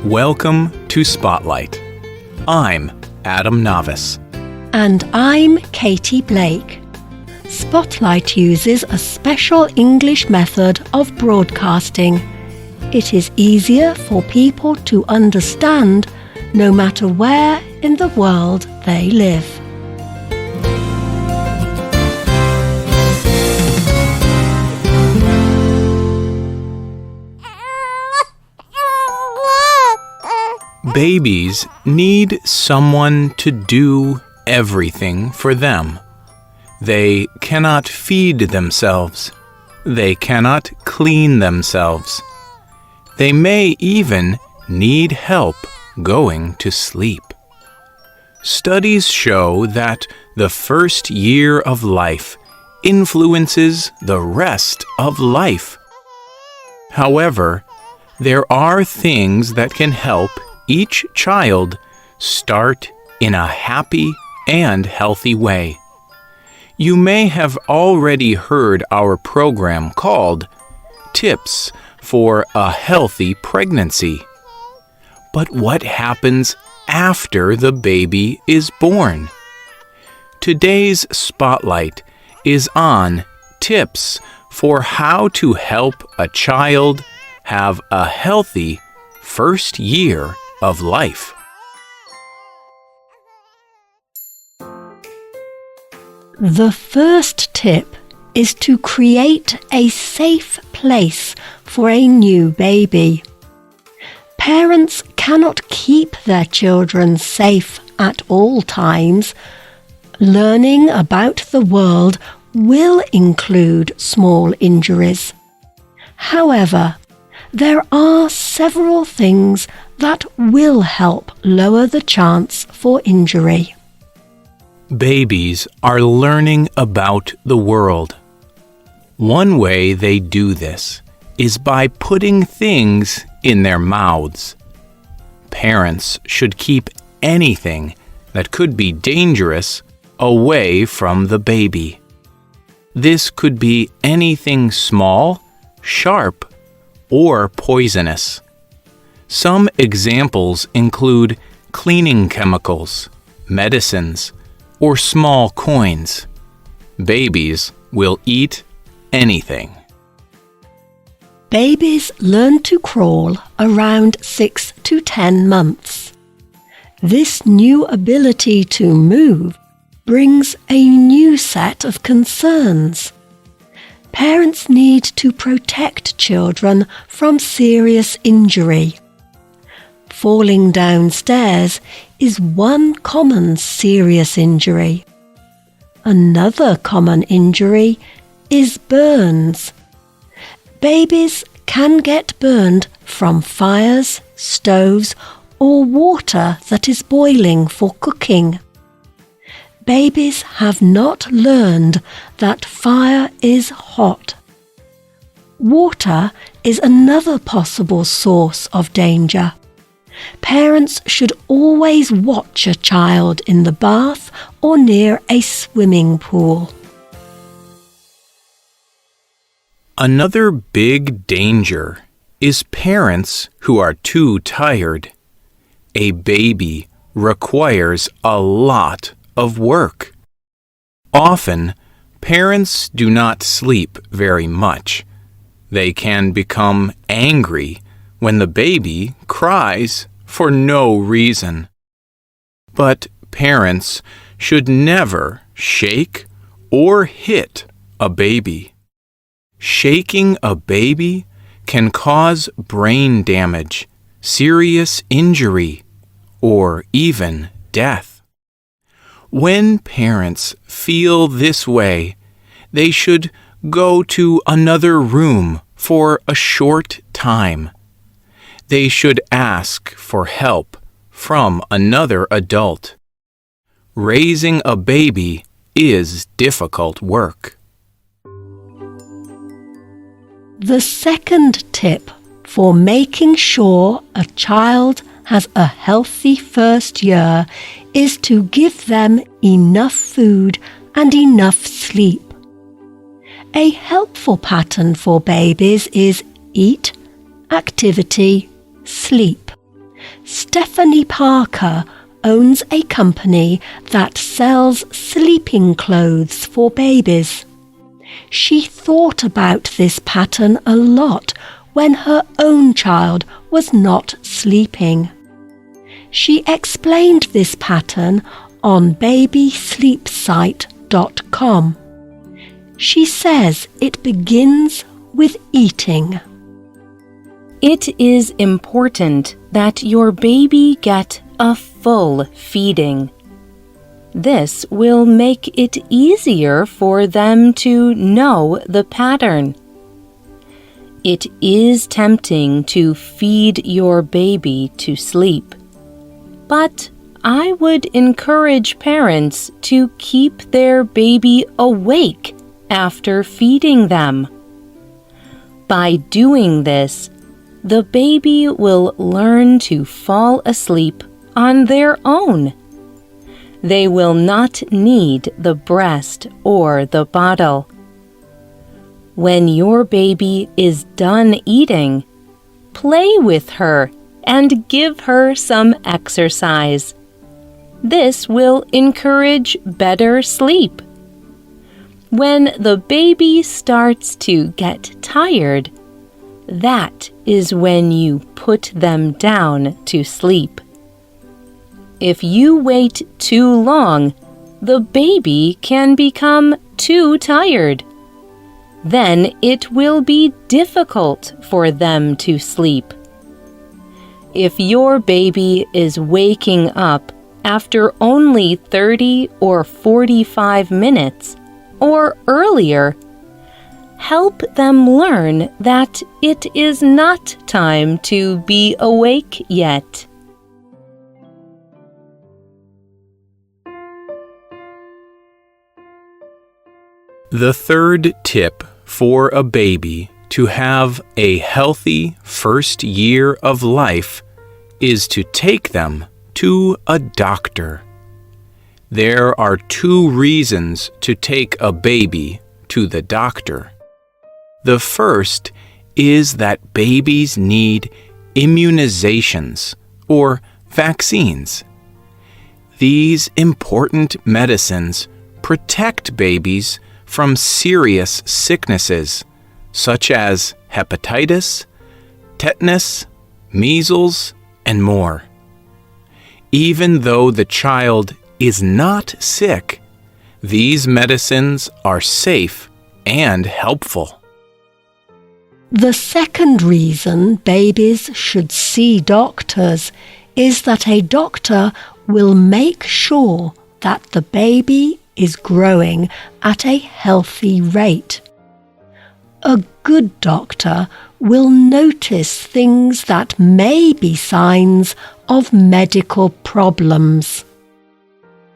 Welcome to Spotlight. I'm Adam Navis. And I'm Katie Blake. Spotlight uses a special English method of broadcasting. It is easier for people to understand no matter where in the world they live. Babies need someone to do everything for them. They cannot feed themselves. They cannot clean themselves. They may even need help going to sleep. Studies show that the first year of life influences the rest of life. However, there are things that can help each child start in a happy and healthy way. You may have already heard our program called Tips for a Healthy Pregnancy. But what happens after the baby is born? Today's Spotlight is on tips for how to help a child have a healthy first year of life. The first tip is to create a safe place for a new baby. Parents cannot keep their children safe at all times. Learning about the world will include small injuries. However, there are several things that will help lower the chance for injury. Babies are learning about the world. One way they do this is by putting things in their mouths. Parents should keep anything that could be dangerous away from the baby. This could be anything small, sharp, or poisonous. Some examples include cleaning chemicals, medicines, or small coins. Babies will eat anything. Babies learn to crawl around 6 to 10 months. This new ability to move brings a new set of concerns. Parents need to protect children from serious injury. Falling downstairs is one common serious injury. Another common injury is burns. Babies can get burned from fires, stoves, or water that is boiling for cooking. Babies have not learned that fire is hot. Water is another possible source of danger. Parents should always watch a child in the bath or near a swimming pool. Another big danger is parents who are too tired. A baby requires a lot of work. Often, parents do not sleep very much. They can become angry when the baby cries for no reason. But parents should never shake or hit a baby. Shaking a baby can cause brain damage, serious injury, or even death. When parents feel this way, they should go to another room for a short time. They should ask for help from another adult. Raising a baby is difficult work. The second tip for making sure a child has a healthy first year is to give them enough food and enough sleep. A helpful pattern for babies is eat, activity, sleep. Stephanie Parker owns a company that sells sleeping clothes for babies. She thought about this pattern a lot when her own child was not sleeping. She explained this pattern on babysleepsite.com. She says it begins with eating. It is important that your baby get a full feeding. This will make it easier for them to know the pattern. It is tempting to feed your baby to sleep, but I would encourage parents to keep their baby awake after feeding them. By doing this, the baby will learn to fall asleep on their own. They will not need the breast or the bottle. When your baby is done eating, play with her and give her some exercise. This will encourage better sleep. When the baby starts to get tired, that is when you put them down to sleep. If you wait too long, the baby can become too tired. Then it will be difficult for them to sleep. If your baby is waking up after only 30 or 45 minutes or earlier, help them learn that it is not time to be awake yet. The third tip for a baby to have a healthy first year of life is to take them to a doctor. There are 2 reasons to take a baby to the doctor. The first is that babies need immunizations or vaccines. These important medicines protect babies from serious sicknesses such as hepatitis, tetanus, measles, and more. Even though the child is not sick, these medicines are safe and helpful. The second reason babies should see doctors is that a doctor will make sure that the baby is growing at a healthy rate. A good doctor will notice things that may be signs of medical problems.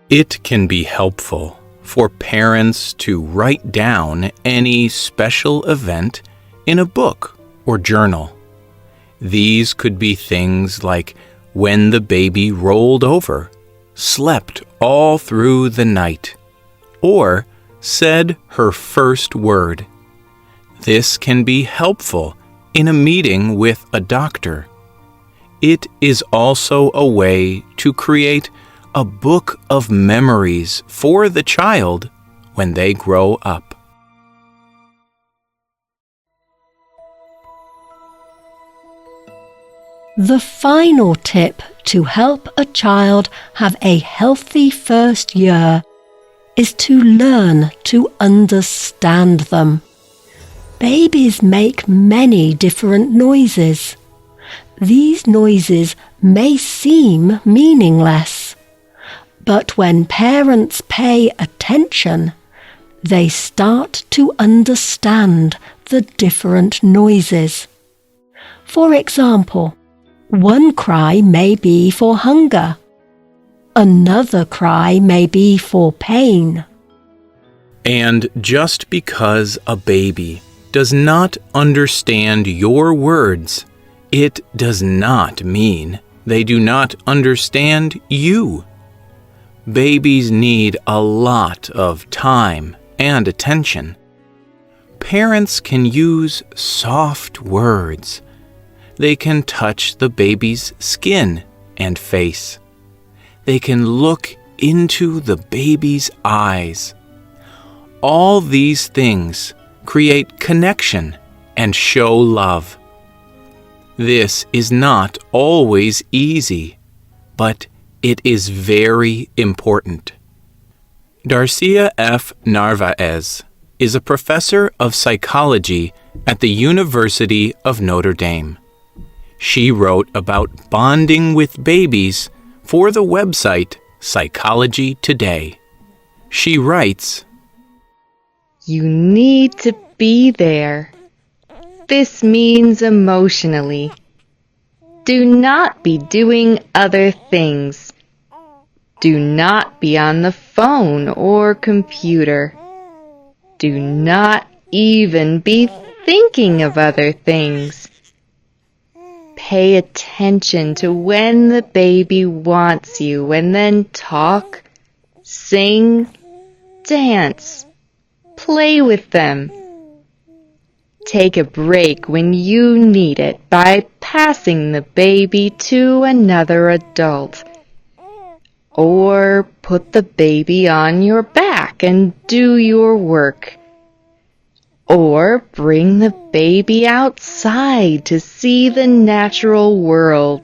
It can be helpful for parents to write down any special event in a book or journal. These could be things like when the baby rolled over, slept all through the night, or said her first word. This can be helpful in a meeting with a doctor. It is also a way to create a book of memories for the child when they grow up. The final tip to help a child have a healthy first year is to learn to understand them. Babies make many different noises. These noises may seem meaningless, but when parents pay attention, they start to understand the different noises. For example, one cry may be for hunger. Another cry may be for pain. And just because a baby does not understand your words, it does not mean they do not understand you. Babies need a lot of time and attention. Parents can use soft words. They can touch the baby's skin and face. They can look into the baby's eyes. All these things create connection and show love. This is not always easy, but it is very important. Darcia F. Narvaez is a professor of psychology at the University of Notre Dame. She wrote about bonding with babies for the website Psychology Today. She writes, "You need to be there. This means emotionally. Do not be doing other things. Do not be on the phone or computer. Do not even be thinking of other things. Pay attention to when the baby wants you and then talk, sing, dance, play with them. Take a break when you need it by passing the baby to another adult. Or put the baby on your back and do your work. Or bring the baby outside to see the natural world."